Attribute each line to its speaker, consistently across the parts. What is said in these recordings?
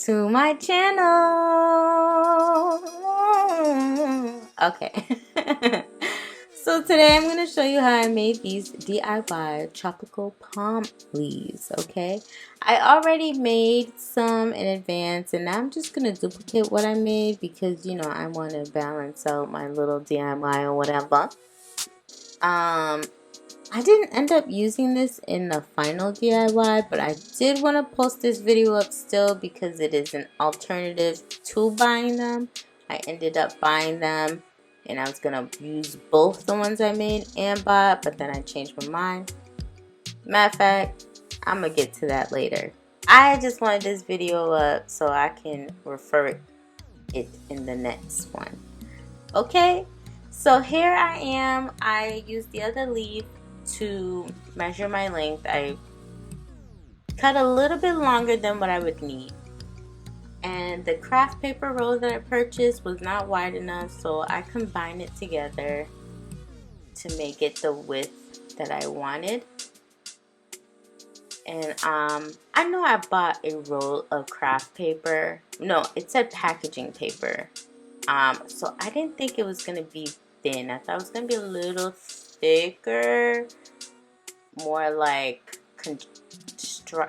Speaker 1: to my channel. Okay. So today I'm going to show you how I made these DIY tropical palm leaves, okay? I already made some in advance and I'm just going to duplicate what I made because, you know, I want to balance out my little DIY or whatever. I didn't end up using this in the final DIY, but I did want to post this video up still because it is an alternative to buying them. I ended up buying them and I was going to use both the ones I made and bought, but then I changed my mind. Matter of fact, I'm going to get to that later. I just wanted this video up so I can refer it in the next one. Okay, so here I am. I used the other leaf to measure my length. I cut a little bit longer than what I would need, and the craft paper roll that I purchased was not wide enough, so I combined it together to make it the width that I wanted. And I know I bought a roll of craft paper. No, it said packaging paper. So I didn't think it was gonna be thin. I thought it was gonna be a little thicker, more like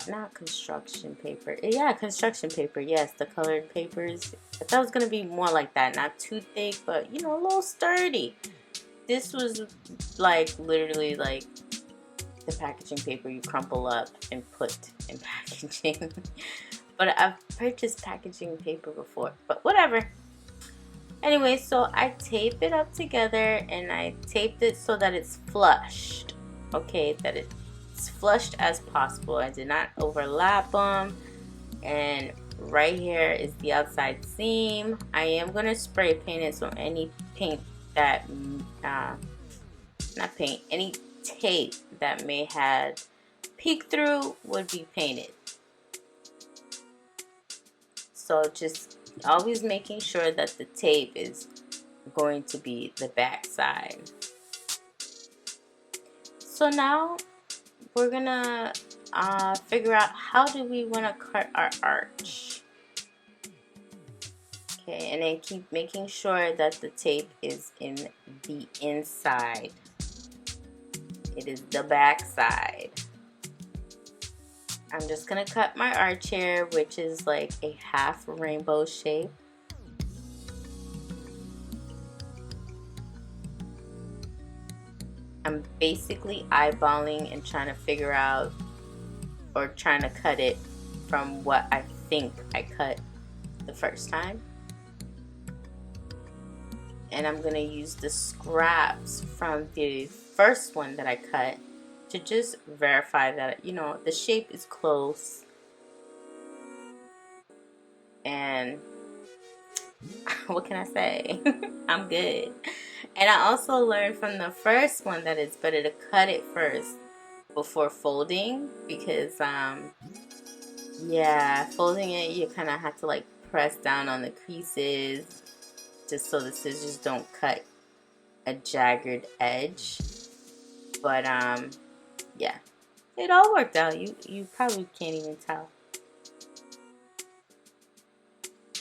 Speaker 1: not construction paper. Yeah, construction paper. Yes, the colored papers. I thought it was gonna be more like that, not too thick, but you know, a little sturdy. This was like literally like the packaging paper you crumple up and put in packaging. But I've purchased packaging paper before, but whatever. Anyway, so I tape it up together and I taped it so that it's flushed. Okay, that it's flushed as possible. I did not overlap them. And right here is the outside seam. I am going to spray paint it, so any paint that, not paint, any tape that may have peeked through would be painted. So just always making sure that the tape is going to be the back side. So now we're gonna figure out how do we want to cut our arch. Okay, and then keep making sure that the tape is in the inside. It is the back side. I'm just gonna cut my arch here, which is like a half rainbow shape. I'm basically eyeballing and trying to figure out, or trying to cut it from what I think I cut the first time. And I'm gonna use the scraps from the first one that I cut to just verify that, you know, the shape is close. And what can I say? I'm good. And I also learned from the first one that it's better to cut it first before folding, because yeah, folding it you kind of have to like press down on the creases just so the scissors don't cut a jagged edge. But yeah, it all worked out. You probably can't even tell.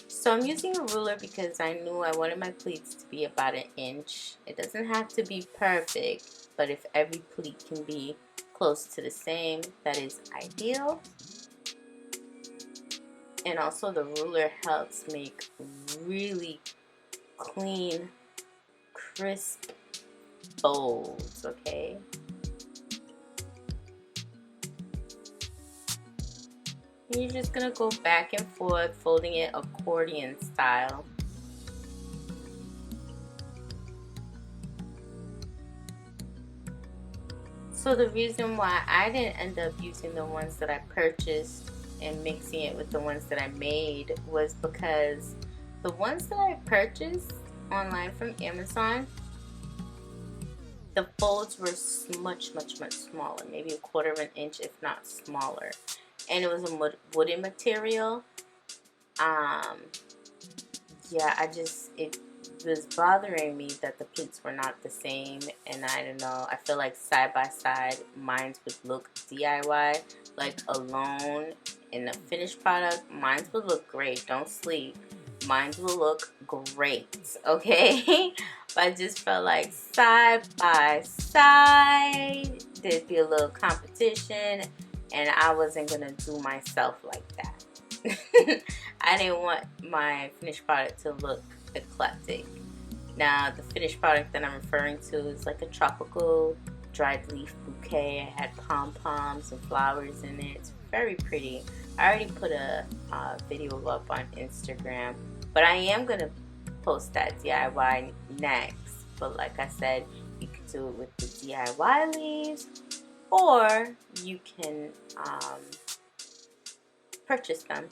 Speaker 1: So I'm using a ruler because I knew I wanted my pleats to be about 1 inch. It doesn't have to be perfect, but if every pleat can be close to the same, that is ideal. And also the ruler helps make really clean, crisp folds, okay? And you're just gonna go back and forth, folding it accordion style. So the reason why I didn't end up using the ones that I purchased and mixing it with the ones that I made was because the ones that I purchased online from Amazon, the folds were much smaller, maybe 1/4 inch if not smaller. And it was a wooden material. Yeah, it was bothering me that the pleats were not the same, and I don't know, I feel like side by side mine would look DIY, like alone in the finished product, mine will look great. Don't sleep. Mine will look great, okay? But I just felt like side by side, there'd be a little competition, and I wasn't gonna do myself like that. I didn't want my finished product to look eclectic. Now, the finished product that I'm referring to is like a tropical dried leaf bouquet. It had pom-poms and flowers in it. It's very pretty. I already put a video up on Instagram, but I am going to post that DIY next. But like I said, you can do it with the DIY leaves, or you can purchase them.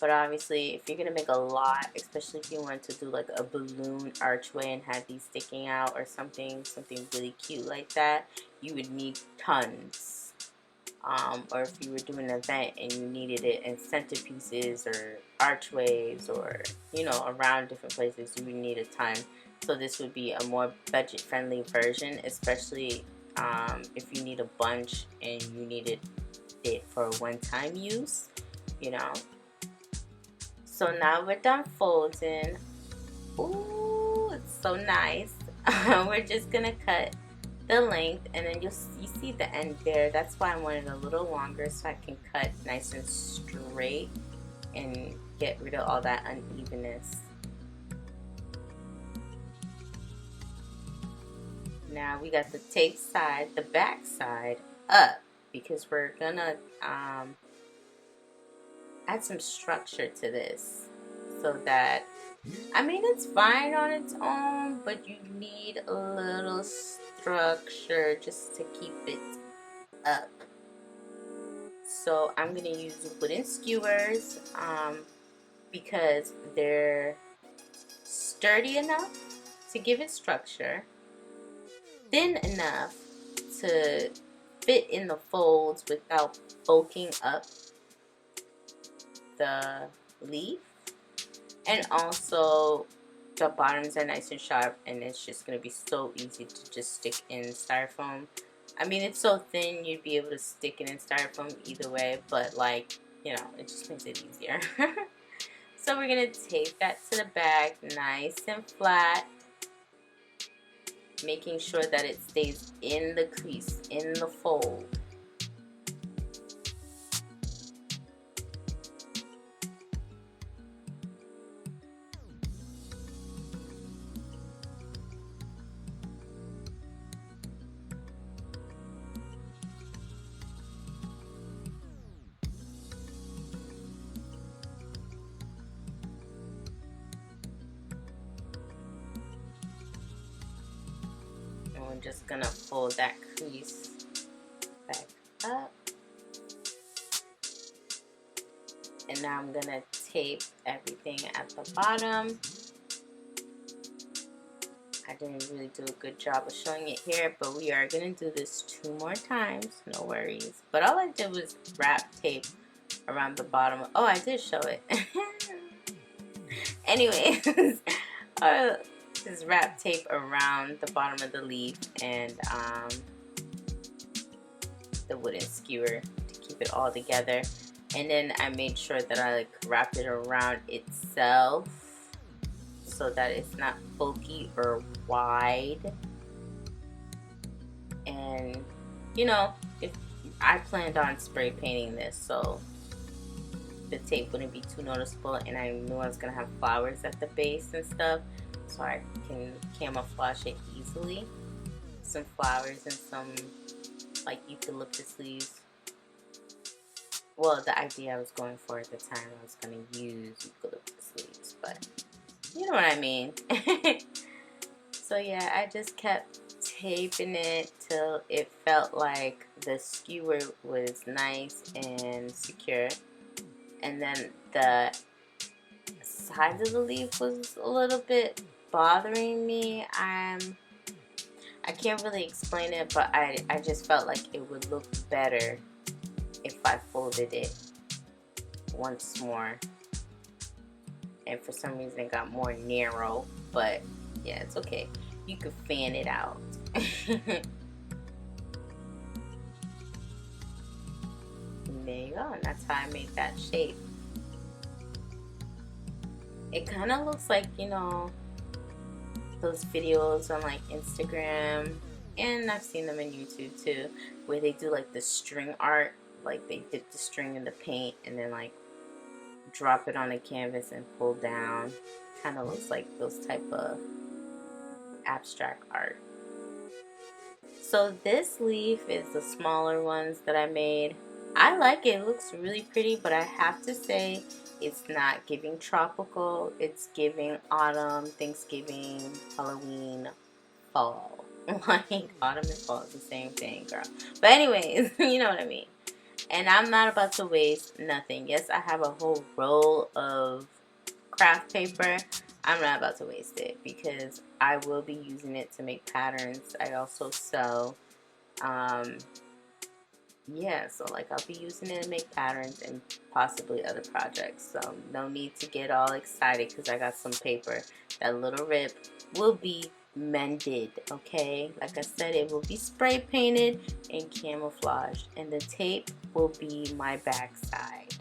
Speaker 1: But obviously, if you're going to make a lot, especially if you want to do like a balloon archway and have these sticking out or something really cute like that, you would need tons. Or if you were doing an event and you needed it in centerpieces or archways or, you know, around different places, you would need a ton. So this would be a more budget-friendly version, especially if you need a bunch and you needed it for one-time use, you know. So now we're done folding. Ooh, it's so nice. We're just gonna cut the length, and then you see the end there. That's why I wanted a little longer, so I can cut nice and straight and get rid of all that unevenness. Now we got the tape side, the back side up, because we're gonna add some structure to this, so that, I mean, it's fine on its own, but you need a little structure just to keep it up. So I'm going to use wooden skewers because they're sturdy enough to give it structure, thin enough to fit in the folds without bulking up the leaf, and also the bottoms are nice and sharp, and it's just going to be so easy to just stick in styrofoam. I mean, it's so thin you'd be able to stick it in styrofoam either way, but like, you know, it just makes it easier. So we're going to tape that to the back nice and flat, making sure that it stays in the crease, in the fold. I'm just gonna fold that crease back up, and now I'm gonna tape everything at the bottom. I didn't really do a good job of showing it here, but we are gonna do this 2 more times, no worries. But all I did was wrap tape around the bottom. Oh, I did show it. Anyways, just wrap tape around the bottom of the leaf and the wooden skewer to keep it all together. And then I made sure that I like wrapped it around itself so that it's not bulky or wide. And you know, if I planned on spray painting this, so the tape wouldn't be too noticeable, and I knew I was gonna have flowers at the base and stuff, so I can camouflage it easily. Some flowers and some like eucalyptus leaves. Well, the idea I was going for at the time, I was gonna use eucalyptus leaves, but you know what I mean. So yeah, I just kept taping it till it felt like the skewer was nice and secure, and then the sides of the leaf was a little bit bothering me. I can't really explain it, but I just felt like it would look better if I folded it once more, and for some reason it got more narrow, but yeah, it's okay. You could fan it out. There you go, and that's how I made that shape. It kind of looks like, those videos on like Instagram, and I've seen them in YouTube too, where they do like the string art, like they dip the string in the paint and then like drop it on the canvas and pull down. Kind of looks like those type of abstract art. So this leaf is the smaller ones that I made. I like it. It looks really pretty, but I have to say it's not giving tropical. It's giving autumn, Thanksgiving, Halloween, fall. Like autumn and fall is the same thing, girl. But anyways, you know what I mean. And I'm not about to waste nothing. Yes, I have a whole roll of craft paper. I'm not about to waste it because I will be using it to make patterns. I also sew. Um, yeah, so like I'll be using it to make patterns and possibly other projects. So no need to get all excited because I got some paper. That little rip will be mended, okay? Like I said, it will be spray painted and camouflaged, and the tape will be my backside.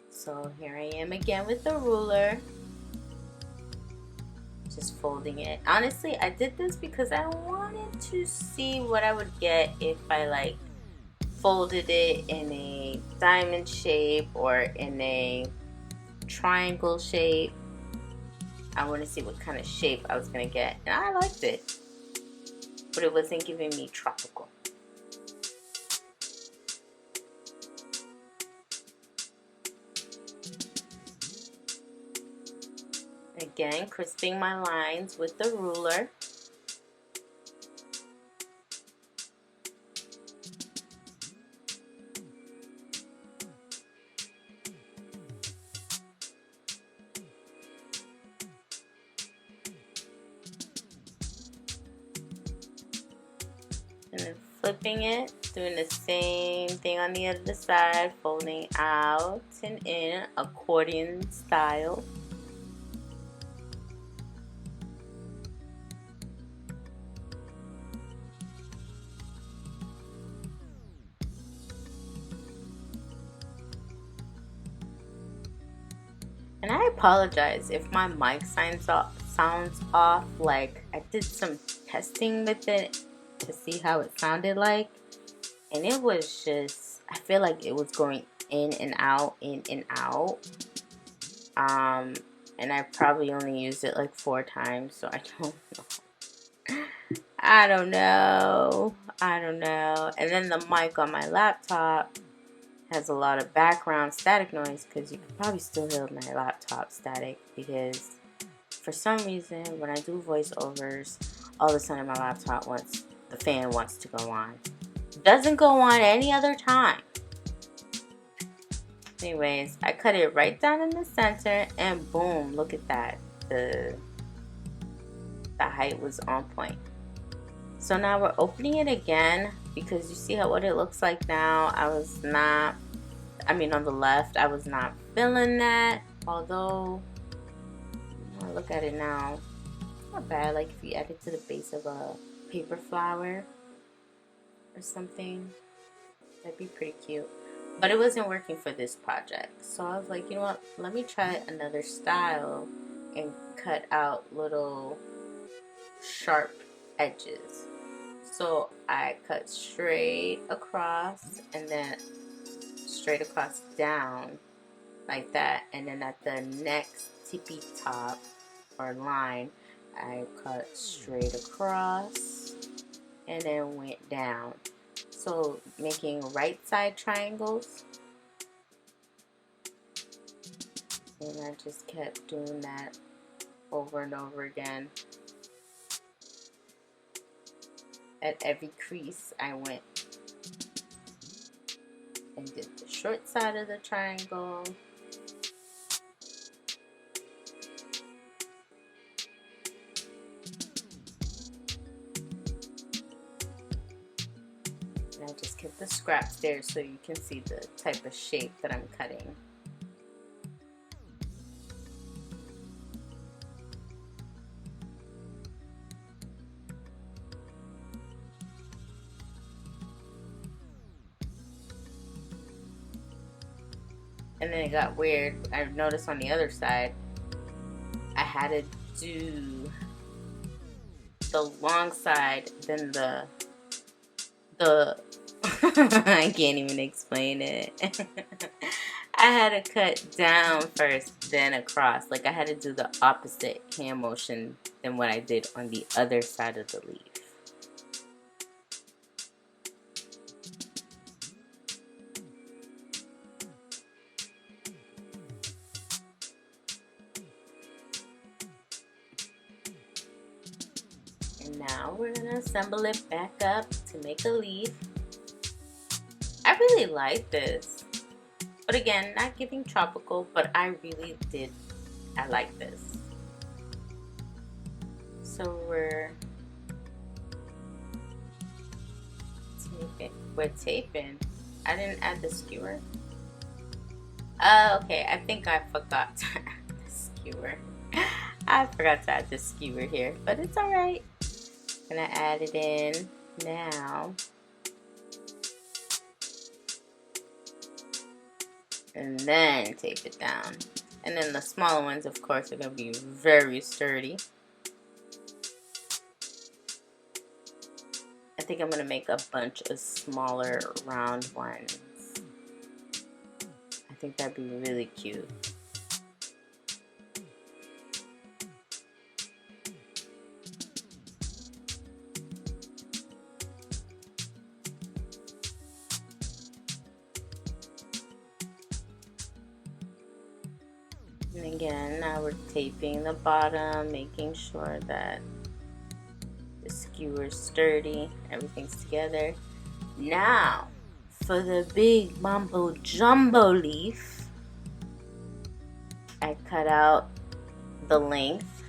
Speaker 1: So here I am again with the ruler, just folding it. Honestly, I did this because I wanted to see what I would get if I like folded it in a diamond shape or in a triangle shape. I want to see what kind of shape I was going to get, and I liked it, but it wasn't giving me tropical. Again, crisping my lines with the ruler. And then flipping it, doing the same thing on the other side, folding out and in, accordion style. And I apologize if my mic sounds off. Like I did some testing with it to see how it sounded like, and it was just, I feel like it was going in and out, in and out. And I probably only used it like 4 times, so I don't know. I don't know. I don't know. And then the mic on my laptop has a lot of background static noise because you can probably still hear my laptop static because for some reason when I do voiceovers, all of a sudden my laptop the fan wants to go on. It doesn't go on any other time. Anyways, I cut it right down in the center and boom, look at that. The height was on point. So now we're opening it again because you see what it looks like now. On the left, I was not feeling that. Although, when I look at it now, it's not bad. Like if you add it to the base of a paper flower or something, that'd be pretty cute. But it wasn't working for this project. So I was like, you know what? Let me try another style and cut out little sharp edges. So I cut straight across and then straight across down like that, and then at the next tippy top or line I cut straight across and then went down, so making right side triangles, and I just kept doing that over and over again. At every crease I went and did the short side of the triangle, and I just kept the scraps there so you can see the type of shape that I'm cutting. And then it got weird. I noticed on the other side, I had to do the long side, then the I can't even explain it. I had to cut down first, then across. Like I had to do the opposite hand motion than what I did on the other side of the leaf. And now we're gonna assemble it back up to make a leaf. I really like this. But again, not giving tropical, but I really did. I like this. So we're taping. I didn't add the skewer. Okay, I think I forgot to add the skewer. I forgot to add the skewer here, but it's alright. Gonna add it in now. And then tape it down. And then the smaller ones, of course, are going to be very sturdy. I think I'm going to make a bunch of smaller round ones. I think that'd be really cute. And again, now we're taping the bottom, making sure that the skewer's sturdy, everything's together. Now, for the big mumbo jumbo leaf, I cut out the length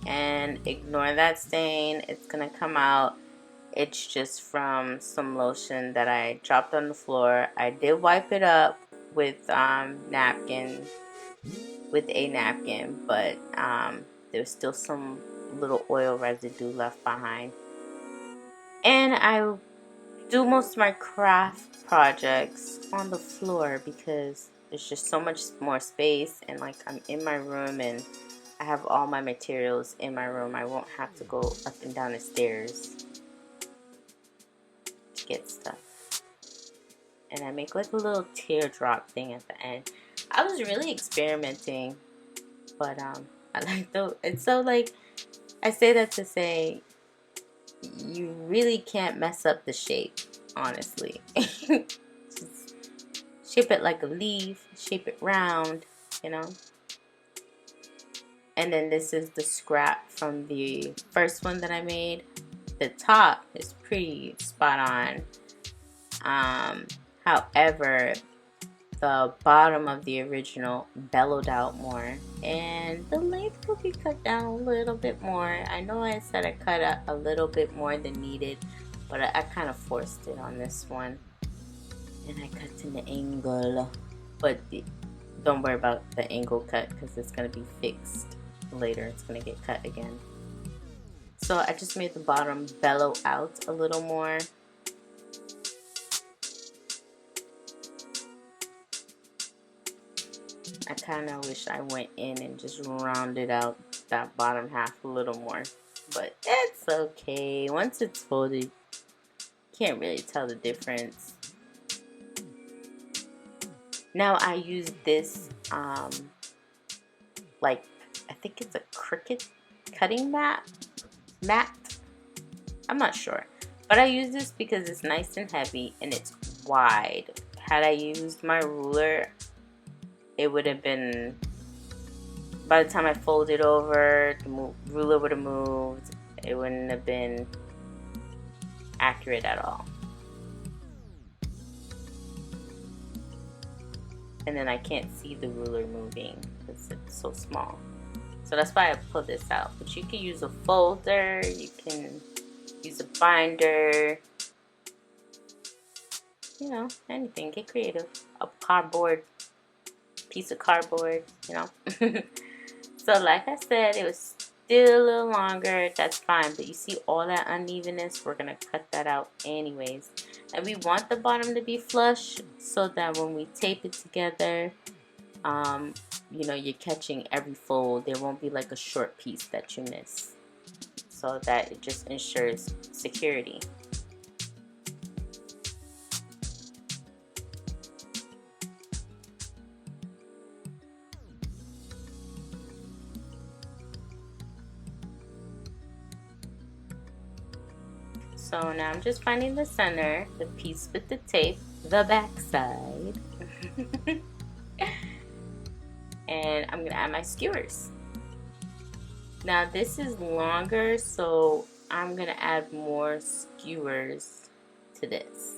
Speaker 1: and ignore that stain. It's gonna come out. It's just from some lotion that I dropped on the floor. I did wipe it up with with a napkin, but there's still some little oil residue left behind. And I do most of my craft projects on the floor because there's just so much more space, and like I'm in my room and I have all my materials in my room. I won't have to go up and down the stairs to get stuff. And I make like a little teardrop thing at the end. I was really experimenting, but I like it's so like, I say that to say you really can't mess up the shape, honestly. Just shape it like a leaf, shape it round, you know. And then this is the scrap from the first one that I made. The top is pretty spot on. However, the bottom of the original bellowed out more, and the length could be cut down a little bit more. I know I said I cut a little bit more than needed, but I kind of forced it on this one, and I cut in the angle. But don't worry about the angle cut because it's going to be fixed later. It's going to get cut again. So I just made the bottom bellow out a little more. I kind of wish I went in and just rounded out that bottom half a little more. But it's okay. Once it's folded, you can't really tell the difference. Now I use this, like, I think it's a Cricut cutting mat. I'm not sure. But I use this because it's nice and heavy and it's wide. Had I used my ruler, it would have been, by the time I fold it over, the ruler would have moved. It wouldn't have been accurate at all. And then I can't see the ruler moving because it's so small. So that's why I pulled this out. But you can use a folder, you can use a binder, you know, anything. Get creative. A cardboard, piece of cardboard, you know. So like I said, it was still a little longer. That's fine. But you see all that unevenness? We're going to cut that out anyways. And we want the bottom to be flush so that when we tape it together, you're catching every fold. There won't be like a short piece that you miss. So that it just ensures security. So now I'm just finding the center, the piece with the tape, the back side. And I'm gonna add my skewers. Now this is longer, so I'm gonna add more skewers to this.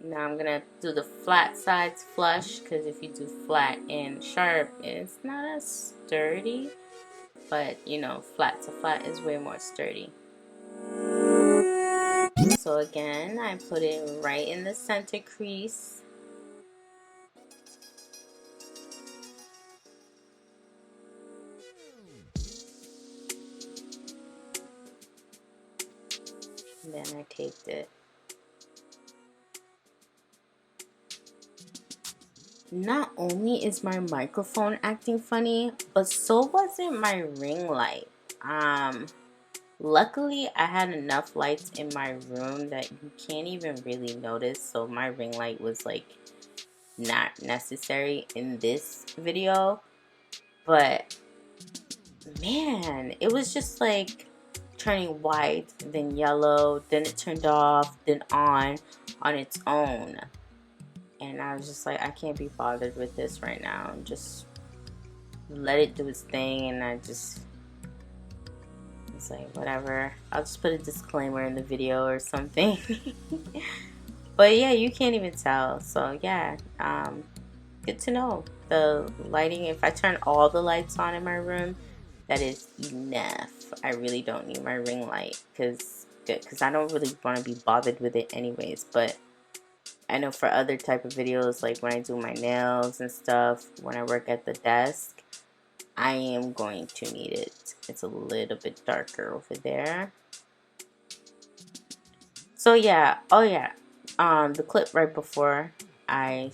Speaker 1: Now I'm gonna do the flat sides flush, because if you do flat and sharp, it's not as sturdy. But flat to flat is way more sturdy. So again, I put it right in the center crease. And then I taped it. Not only is my microphone acting funny, but so wasn't my ring light. Luckily I had enough lights in my room that you can't even really notice, so my ring light was like not necessary in this video. But man, it was just like turning white, then yellow, then it turned off, then on its own. And I was just like, I can't be bothered with this right now. Just let it do its thing. And I just was like, whatever. I'll just put a disclaimer in the video or something. But yeah, you can't even tell. So yeah, good to know. The lighting, if I turn all the lights on in my room, that is enough. I really don't need my ring light because I don't really want to be bothered with it anyways. But I know for other type of videos, like when I do my nails and stuff, when I work at the desk, I am going to need it. It's a little bit darker over there. So yeah, oh yeah, the clip right before I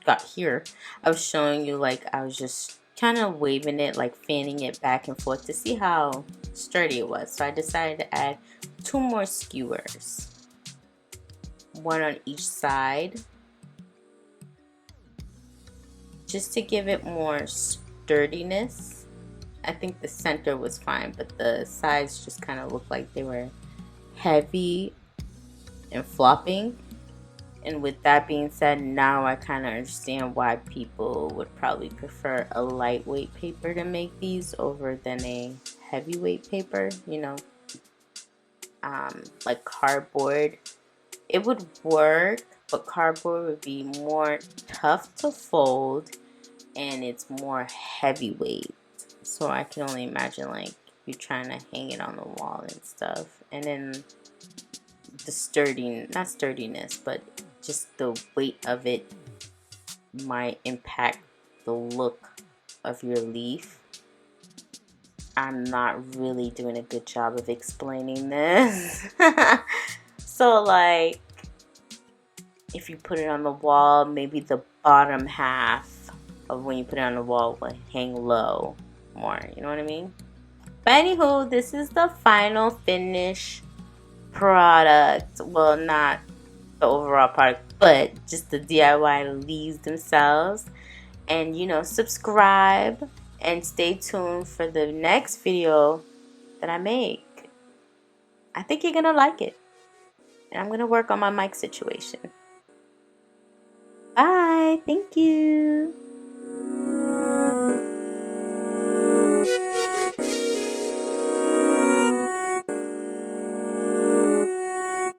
Speaker 1: got here, I was showing you like I was just kind of waving it, like fanning it back and forth to see how sturdy it was. So I decided to add 2 more skewers. One on each side, just to give it more sturdiness. I think the center was fine, but the sides just kind of looked like they were heavy and flopping. And with that being said, now I kind of understand why people would probably prefer a lightweight paper to make these over than a heavyweight paper, like cardboard. It would work, but cardboard would be more tough to fold and it's more heavyweight. So I can only imagine like you trying to hang it on the wall and stuff. And then the not sturdiness, but just the weight of it might impact the look of your leaf. I'm not really doing a good job of explaining this. So like, if you put it on the wall, maybe the bottom half of when you put it on the wall will hang low more, you know what I mean? But anywho, this is the final finish product. Well, not the overall product, but just the DIY leaves themselves. And subscribe and stay tuned for the next video that I make. I think you're gonna like it. And I'm gonna work on my mic situation. Bye. Thank you.